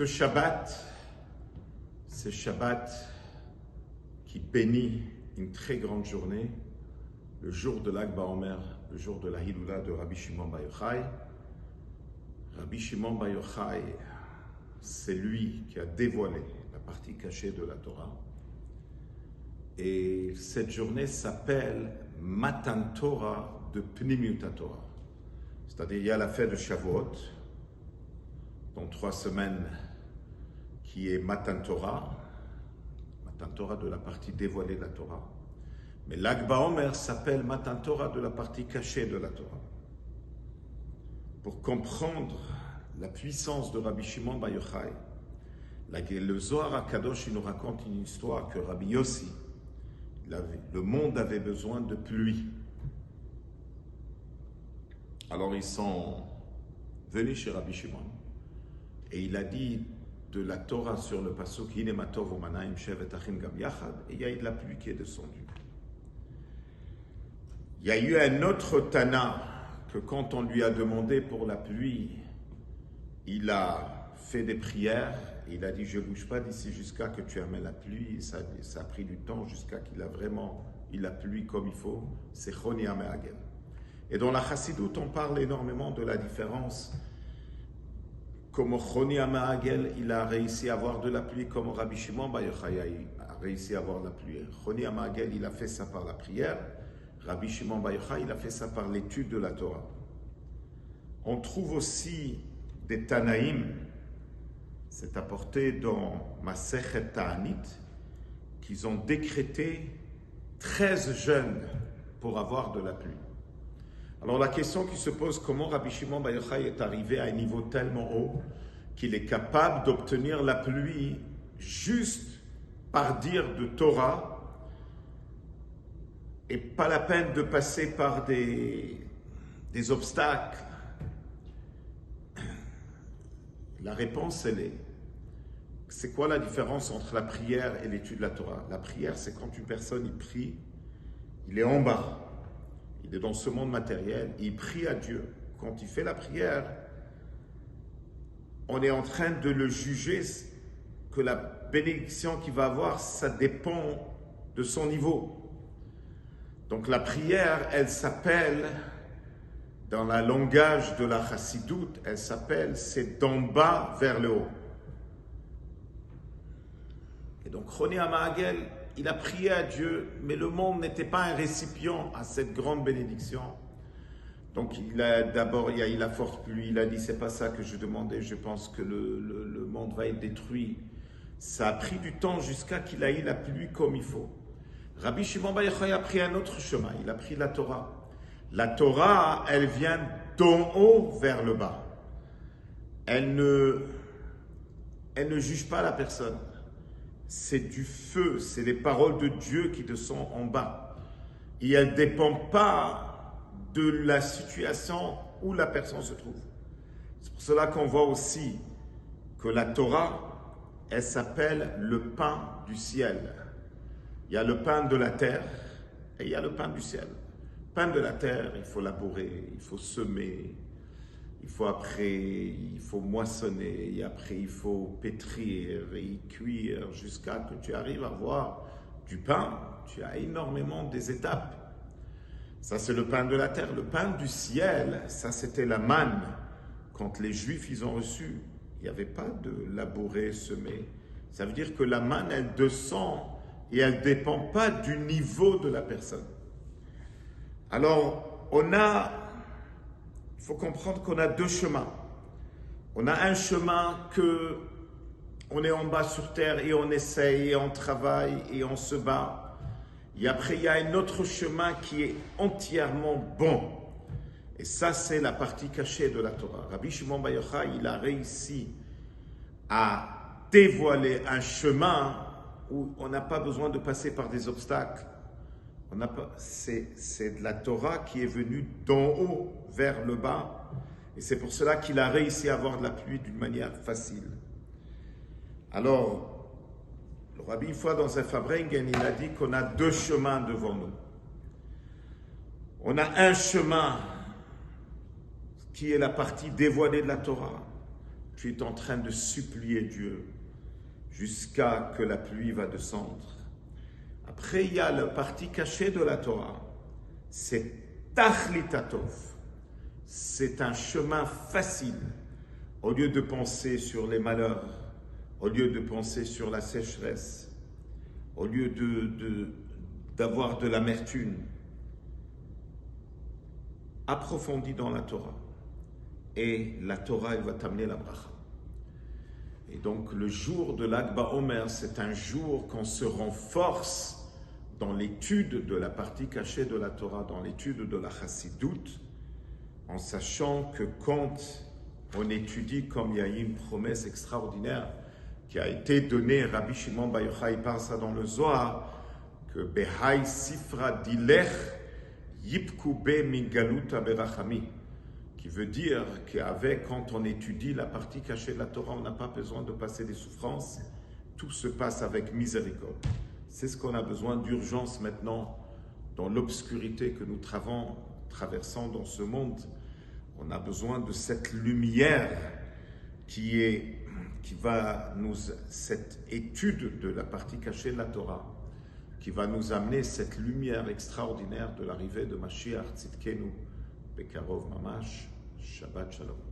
Ce Shabbat, c'est Shabbat qui bénit une très grande journée, le jour de l'Ag BaOmer, le jour de la Hiloula de Rabbi Shimon Bar Yochai. Rabbi Shimon Bar Yochai, c'est lui qui a dévoilé la partie cachée de la Torah. Et cette journée s'appelle Matan Torah de Pnimiut Torah. C'est-à-dire, il y a la fête de Shavuot, dans 3 semaines, qui est Matan Torah de la partie dévoilée de la Torah. Mais l'Ag BaOmer s'appelle Matan Torah de la partie cachée de la Torah. Pour comprendre la puissance de Rabbi Shimon Bar Yochai, le Zohar HaKadosh il nous raconte une histoire que Rabbi Yossi, le monde avait besoin de pluie. Alors ils sont venus chez Rabbi Shimon et il a dit de la Torah sur le pasuk Hine ma tov u'manaim shevet achim gam yachad, et il y a eu de la pluie qui est descendue. Il y a eu un autre Tana que quand on lui a demandé pour la pluie, il a fait des prières, il a dit je ne bouge pas d'ici jusqu'à que tu amènes la pluie, et ça a pris du temps jusqu'à qu'il a vraiment eu la pluie comme il faut, c'est Choni HaMe'agel. Et dans la Chassidut, on parle énormément de la différence. Comme Choni HaMe'agel, il a réussi à avoir de la pluie, comme Rabbi Shimon Bar Yochai a réussi à avoir de la pluie. Choni HaMe'agel, il a fait ça par la prière. Rabbi Shimon Bar Yochai, il a fait ça par l'étude de la Torah. On trouve aussi des Tanaïm, c'est apporté dans Masechet Ta'anit, qu'ils ont décrété 13 jeûnes pour avoir de la pluie. Alors la question qui se pose, comment Rabbi Shimon Bar Yochai est arrivé à un niveau tellement haut qu'il est capable d'obtenir la pluie juste par dire de Torah et pas la peine de passer par des obstacles. La réponse, c'est quoi la différence entre la prière et l'étude de la Torah? La prière, c'est quand une personne, il prie, il est en bas. Il est dans ce monde matériel, il prie à Dieu. Quand il fait la prière, on est en train de le juger que la bénédiction qu'il va avoir, ça dépend de son niveau. Donc la prière, elle s'appelle, dans le langage de la Chassidut, elle s'appelle, c'est d'en bas vers le haut. Et donc Choni HaMe'agel, il a prié à Dieu, mais le monde n'était pas un récipient à cette grande bénédiction. Donc d'abord, il y a eu la forte pluie, il a dit, c'est pas ça que je demandais, je pense que le monde va être détruit. Ça a pris du temps jusqu'à qu'il ait eu la pluie comme il faut. Rabbi Shimon Bar Yochai a pris un autre chemin, il a pris la Torah. La Torah, elle vient d'en haut vers le bas. Elle ne juge pas la personne. C'est du feu, c'est les paroles de Dieu qui descendent en bas. Et elle ne dépend pas de la situation où la personne se trouve. C'est pour cela qu'on voit aussi que la Torah, elle s'appelle le pain du ciel. Il y a le pain de la terre et il y a le pain du ciel. Le pain de la terre, il faut labourer, il faut semer, il faut moissonner, et après il faut pétrir et cuire jusqu'à que tu arrives à avoir du pain. Tu as énormément des étapes. Ça, c'est le pain de la terre. Le pain du ciel, ça, c'était la manne. Quand les Juifs, ils ont reçu, il n'y avait pas de labourer, semer. Ça veut dire que la manne, elle descend et elle ne dépend pas du niveau de la personne. Alors, il faut comprendre qu'on a 2 chemins. On a un chemin que on est en bas sur terre et on essaye et on travaille et on se bat. Et après, il y a un autre chemin qui est entièrement bon. Et ça, c'est la partie cachée de la Torah. Rabbi Shimon Bar Yochai, il a réussi à dévoiler un chemin où on n'a pas besoin de passer par des obstacles. C'est de la Torah qui est venue d'en haut vers le bas. Et c'est pour cela qu'il a réussi à avoir de la pluie d'une manière facile. Alors, le Rabbi, une fois dans un Fabrengen, il a dit qu'on a 2 chemins devant nous. On a un chemin qui est la partie dévoilée de la Torah, tu es en train de supplier Dieu jusqu'à que la pluie va descendre. Après, il y a la partie cachée de la Torah. C'est Tachlitatov. C'est un chemin facile. Au lieu de penser sur les malheurs, au lieu de penser sur la sécheresse, au lieu d'avoir de l'amertume, approfondis dans la Torah. Et la Torah, elle va t'amener la bracha. Et donc, le jour de l'Ag BaOmer, c'est un jour qu'on se renforce dans l'étude de la partie cachée de la Torah, dans l'étude de la Chassidoute, en sachant que quand on étudie, comme il y a eu une promesse extraordinaire qui a été donnée, Rabbi Shimon Bar Yochai parle ça dans le Zohar, que Behai Sifra Dilech Yipku Be Mingaluta Berachami, qui veut dire qu'avec, quand on étudie la partie cachée de la Torah, on n'a pas besoin de passer des souffrances, tout se passe avec miséricorde. C'est ce qu'on a besoin d'urgence maintenant dans l'obscurité que nous traversons dans ce monde. On a besoin de cette lumière cette étude de la partie cachée de la Torah, qui va nous amener cette lumière extraordinaire de l'arrivée de Mashiach Tzidkenu Bekarov Mamash. Shabbat Shalom.